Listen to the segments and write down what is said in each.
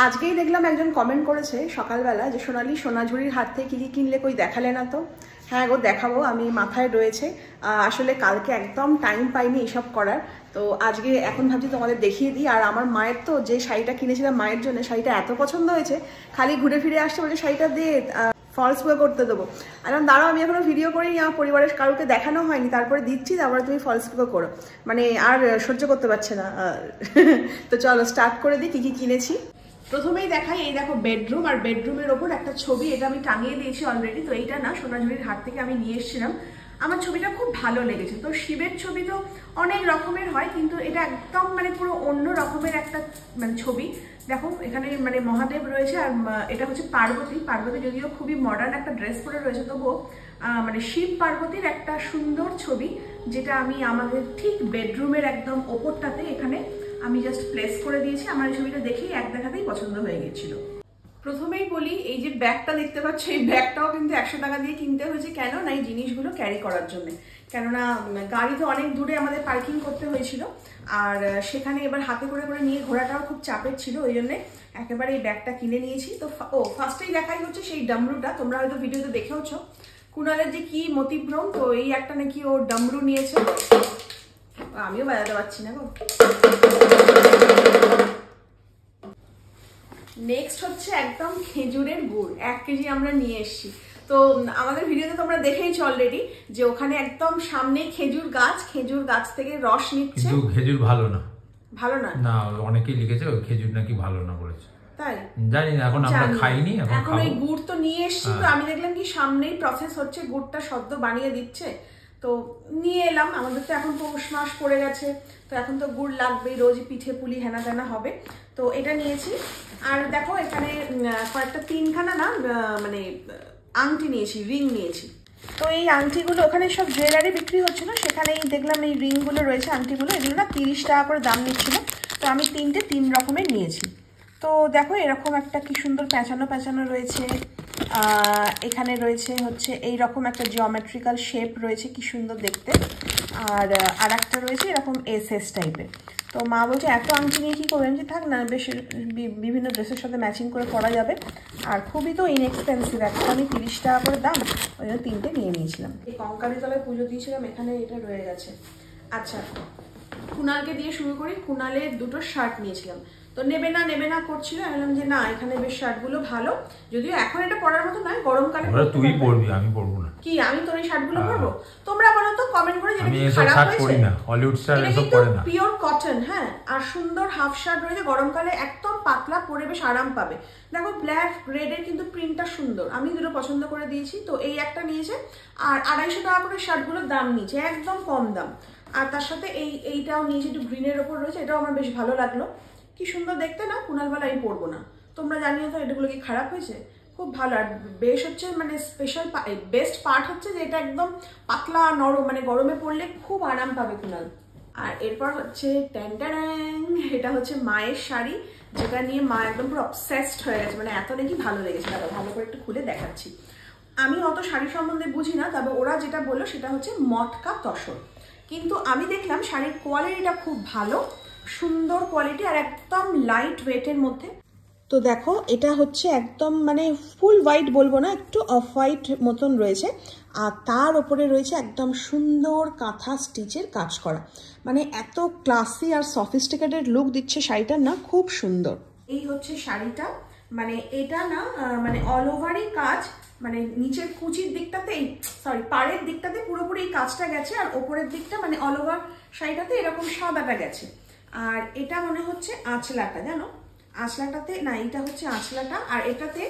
আজকেই দেখলাম একজন কমেন্ট করেছে সকালবেলা যে সোনালি সোনাঝুরির হাত থেকে কী কী কিনলে কই দেখালে না তো। হ্যাঁ গো দেখাবো, আমি মাথায় রয়েছে। আসলে কালকে একদম টাইম পাইনি এসব করার, তো আজকে এখন ভাবছি তোমাদের দেখিয়ে দিই। আর আমার মায়ের তো যে শাড়িটা কিনেছিলাম মায়ের জন্য, শাড়িটা এত পছন্দ হয়েছে, খালি ঘুরে ফিরে আসছে বলছে শাড়িটা দিয়ে ফলস পুজো করতে দেবো। আর দাঁড়াও, আমি এখনো ভিডিও করেই আমার পরিবারের কারোকে দেখানো হয়নি, তারপরে দিচ্ছি, তারপরে তুমি ফলস পুজো করো, মানে আর সহ্য করতে পারছে না। তো চলো স্টার্ট করে দিই কী কী কিনেছি। প্রথমেই দেখাই, এই দেখো বেডরুম, আর বেডরুমের ওপর একটা ছবি, এটা আমি টাঙিয়ে দিয়েছি অলরেডি। তো এইটা না সোনাঝুরির হাট থেকে আমি নিয়ে এসেছিলাম, আমার ছবিটা খুব ভালো লেগেছে। তো শিবের ছবি তো অনেক রকমের হয়, কিন্তু এটা একদম মানে পুরো অন্য রকমের একটা মানে ছবি। দেখো এখানে মানে মহাদেব রয়েছে, আর এটা হচ্ছে পার্বতী। পার্বতী যদিও খুবই মডার্ন একটা ড্রেস পরে রয়েছে, তবুও মানে শিব পার্বতীর একটা সুন্দর ছবি, যেটা আমি আমাদের ঠিক বেডরুমের একদম ওপরটাতে এখানে আমি জাস্ট প্লেস করে দিয়েছি। আমার এই ছবিটা দেখেই এক দেখাতেই পছন্দ হয়ে গেছিল। প্রথমেই বলি, এই যে ব্যাগটা দেখতে পাচ্ছ, এই ব্যাগটাও কিন্তু 100 টাকা দিয়ে কিনতে হয়েছে। কেন না, এই জিনিসগুলো ক্যারি করার জন্য। কেননা গাড়ি তো অনেক দূরে আমাদের পার্কিং করতে হয়েছিল, আর সেখানে এবার হাতে করে করে নিয়ে ঘোরাটাও খুব চাপের ছিল, ওই জন্য একেবারে এই ব্যাগটা কিনে নিয়েছি। তো ফার্স্টেই দেখাই হচ্ছে সেই ডামরুটা, তোমরা হয়তো ভিডিওতে দেখেওছো কুণালের যে কি মতিভ্রম। তো এই একটা নাকি ও ডামরু নিয়েছে, আমিও বাজাতে পারছি না গো। নেক্সট হচ্ছে একদম খেজুরের গুড়, 1 কেজি আমরা নিয়ে এসেছি। তো আমাদের ভিডিওতে তোমরা দেখেইছো অলরেডি যে ওখানে একদম সামনে খেজুর গাছ থেকে রস নিচ্ছে। কিন্তু খেজুর ভালো না। ভালো না? না, অনেকেই লিখেছে ওই খেজুর নাকি ভালো না বলেছে। তাই জানি না, এখন আমরা খাইনি, এখন ওই গুড় তো নিয়ে এসেছি। তো আমি দেখলাম কি সামনেই প্রসেস হচ্ছে, গুড়টা সদ্য বানিয়ে দিচ্ছে, তো নিয়ে এলাম। আমাদের তো এখন পৌষ মাস পড়ে গেছে, তো এখন তো গুড় লাগবেই, রোজ পিঠে পুলি হেনা তেনা হবে। তো এটা নিয়েছি। আর দেখো এখানে কয়েকটা 3খানা না মানে আংটি নিয়েছি, রিং নিয়েছি। তো এই আংটিগুলো ওখানে সব জুয়েলারি বিক্রি হচ্ছিল, সেখানেই দেখলাম এই রিংগুলো রয়েছে, আংটিগুলো, এগুলো না 30 টাকা করে দাম নিচ্ছিল। তো আমি 3 রকমের নিয়েছি। তো দেখো এরকম একটা কি সুন্দর প্যাঁচানো রয়েছে। এখানে রয়েছে হচ্ছে এই রকম একটা জিওমেট্রিক্যাল শেপ রয়েছে, কি সুন্দর দেখতে। আর একটা রয়েছে এরকম এস টাইপের। তো মা বলছে এত আংটি নিয়ে কী করবেন, যে থাক না, বেশ বিভিন্ন ড্রেসের সাথে ম্যাচিং করে পরা যাবে। আর খুবই তো ইনএক্সপেন্সিভ, একটা আমি 30 টাকা করে দাম, ওই জন্য 3টে নিয়ে নিয়েছিলাম। এই কঙ্কালী তলায় পুজো দিয়েছিলাম, এখানে এটা রয়ে গেছে। আচ্ছা, কুণালকে দিয়ে শুরু করি। কুণালের 2টো শার্ট নিয়েছিলাম, তো নেবে না করছিল। আমি বললাম যে না, এখানে বেশ শার্টগুলো ভালো, যদিও এখন এটা পরার মতো নয়, গরমকালে তুই পরবি, আমি পরবো না। কি আমি তোর এই শার্টগুলো পরবো? তোমরা বলো তো কমেন্ট করে, আমি এসব শার্ট পরি না, হলিউড স্টাইল এসব পরে না। পিওর কটন, হ্যাঁ, আর সুন্দর হাফ শার্ট রয়েছে, গরমকালে একদম পাতলা পরে বেশ আরাম পাবে। দেখো ব্ল্যাক রেডের কিন্তু প্রিন্টটা সুন্দর, আমি 2টো পছন্দ করে দিয়েছি। তো এই একটা নিয়েছে, আর 250 টাকা করে শার্টগুলোর দাম নিয়েছে, একদম কম দাম। আর তার সাথে এইটাও নিয়েছি, একটু গ্রিনের ওপর রয়েছে, এটাও আমার বেশ ভালো লাগলো, কি সুন্দর দেখতে না। কুণাল বলে আমি পরবো না, তোমরা জানিও তো এটাগুলো কি খারাপ হয়েছে, খুব ভালো। আর বেশ হচ্ছে মানে স্পেশাল বেস্ট পার্ট হচ্ছে যে এটা একদম পাতলা নরম, মানে গরমে পরলে খুব আরাম পাবে কুণাল। আর এরপর হচ্ছে ট্যাং, এটা হচ্ছে মায়ের শাড়ি, যেটা নিয়ে মা একদম পুরো অবসেসড হয়ে গেছে, মানে এত নাকি ভালো লেগেছে। দাদা ভালো করে একটু খুলে দেখাচ্ছি। আমি অত শাড়ি সম্বন্ধে বুঝি না, তবে ওরা যেটা বললো সেটা হচ্ছে মটকা তসর, কিন্তু আমি দেখলাম শাড়ির কোয়ালিটিটা খুব ভালো, সুন্দর কোয়ালিটি, আর একদম লাইট ওয়েটের মধ্যে। তো দেখো এটা হচ্ছে একদম মানে ফুল হোয়াইট বলবো না, একটু অফ হোয়াইট মতন রয়েছে, আর তার ওপরে রয়েছে একদম সুন্দর কাঁথা স্টিচের কাজ করা, মানে এত ক্লাসি আর সফিস্টিকেটেড লুক দিচ্ছে শাড়িটার না, খুব সুন্দর। এই হচ্ছে শাড়িটা, মানে এটা না মানে অল ওভারই কাজ, মানে নিচের কুচির দিকটাতে, পাড়ের দিকটাতে পুরোপুরি এই কাজটা গেছে, আর ওপরের দিকটা মানে অল ওভার শাড়িটাতে এরকম সাদাটা গেছে। আর এটা মনে হচ্ছে আঁচলাটা, জানো আঁচলাটাতে না, এটা হচ্ছে আঁচলাটা, আর এটাতে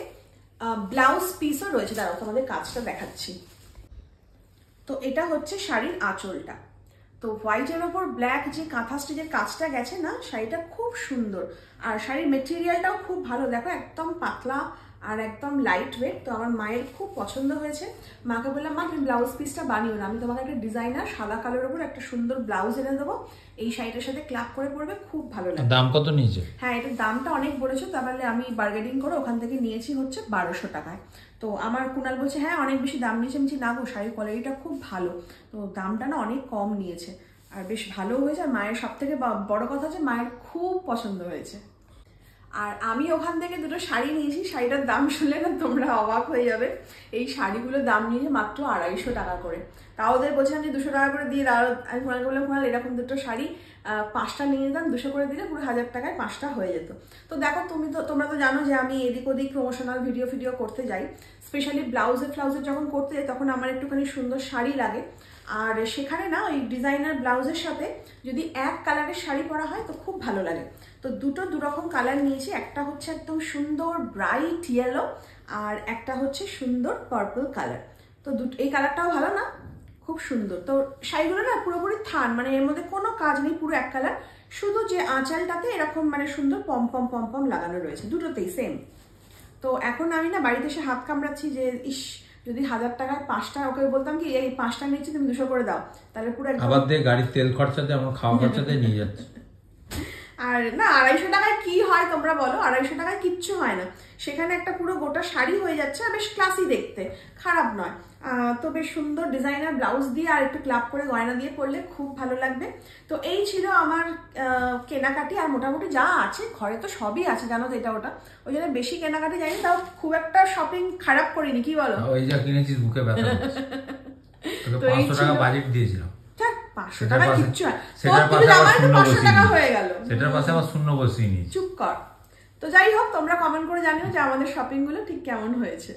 ব্লাউজ পিসও রয়েছে। দাঁড়াও তোমাদের কাজটা দেখাচ্ছি। তো এটা হচ্ছে শাড়ির আঁচলটা, তো হোয়াইটের ওপর ব্ল্যাক যে কাঁথা স্টিচের কাজটা গেছে না, শাড়িটা খুব সুন্দর। আর শাড়ির মেটেরিয়ালটাও খুব ভালো, দেখো একদম পাতলা আর একদম লাইট ওয়েট। তো আমার মায়ের খুব পছন্দ হয়েছে। মাকে বললাম মা তুমি ব্লাউজ পিসটা বানিও না, আমি তোমাকে একটা ডিজাইনার সাদা কালোর উপর একটা সুন্দর ব্লাউজ এনে দেবো, এই শাড়িটার সাথে ক্লাব করে পরবে, খুব ভালো লাগে। দাম কত নিয়েছে? হ্যাঁ, এটার দামটা অনেক বলেছো, তাহলে আমি বার্গেনিং করে ওখান থেকে নিয়েছি হচ্ছে 1200 টাকায়। তো আমার কুণাল বলছে হ্যাঁ অনেক বেশি দাম নিয়েছে, আমি না গো শাড়ির কোয়ালিটিটা খুব ভালো, তো দামটা না অনেক কম নিয়েছে, আর বেশ ভালো হয়েছে। আর মায়ের সব থেকে বড় কথা হচ্ছে মায়ের খুব পছন্দ হয়েছে। আর আমি ওখান থেকে দুটো শাড়ি নিয়েছি, শাড়িটার দাম শুনলে না তোমরা অবাক হয়ে যাবে। এই শাড়িগুলোর দাম নিয়েছে মাত্র 250 টাকা করে। তাও ওদের বলছিলাম যে 200 টাকা করে দিয়ে দাও, আমি বললাম এরকম দুটো শাড়ি 5টা নিয়ে নিতাম, 200 করে দিলে পুরো 1000 টাকায় 5টা হয়ে যেত। তো দেখো তোমরা তো জানো যে আমি এদিক ওদিক প্রমোশনাল ভিডিও করতে যাই, স্পেশালি ফ্লাউজে যখন করতে যাই তখন আমার একটুখানি সুন্দর শাড়ি লাগে। আর সেখানে না ওই ডিজাইনার ব্লাউজের সাথে যদি এক কালারের শাড়ি পরা হয় তো খুব ভালো লাগে। তো দু রকম কালার নিয়েছি, একটা হচ্ছে একদম সুন্দর ব্রাইট ইয়েলো আর একটা হচ্ছে সুন্দর পার্পল কালার। তো এই কালারটাও ভালো না, খুব সুন্দর। তো শাড়িগুলো না পুরোপুরি থান, মানে এর মধ্যে কোনো কাজ নেই, পুরো এক কালার, শুধু যে আঁচলটাতে এরকম মানে সুন্দর পম লাগানো রয়েছে, দুটোতেই সেম। তো এখন আমি না বাড়িতে এসে হাত কামড়াচ্ছি যে ইস, যদি 1000 টাকায় 5টা, ওকে বলতাম কি এই 5টা নিচ্ছি তুমি 200 করে দাও, তাহলে পুরো আবার দিয়ে গাড়ির তেল খরচাতে আমার খাওয়া খরচাতে নিয়ে যাচ্ছে। আর না 250 টাকায় কি হয় তোমরা বলো, 250 টাকায় কিচ্ছু হয় না, সেখানে একটা পুরো গোটা শাড়ি হয়ে যাচ্ছে, আর বেশ ক্লাসি দেখতে, খারাপ নয়। তো বেশ সুন্দর ডিজাইনার ব্লাউজ দিয়ে আর একটু ক্লাব করে গয়না দিয়ে পরলে খুব ভালো লাগবে। তো এই ছিল আমার কেনাকাটি। আর মোটামুটি যা আছে ঘরে তো সবই আছে জানো তো, এটা ওটা, ওই জন্য বেশি কেনাকাটি যাইনি, তাও খুব একটা শপিং খারাপ করিনি, কি বলো? ওই যা কিনেছিস বুকে ব্যথা হচ্ছে। তোকে 500 টাকা বাজেট দিয়েছিলাম, 500 টাকা কিচ্ছু হয়, সেটার পাশে আবার শূন্য 500 টাকা হয়ে গেল, সেটার পাশে আবার শূন্য বসিয়ে নিয়েছি। চুপ কর। তো যাই হোক, তোমরা কমেন্ট করে জানিও যে আমাদের শপিং গুলো ঠিক কেমন হয়েছে।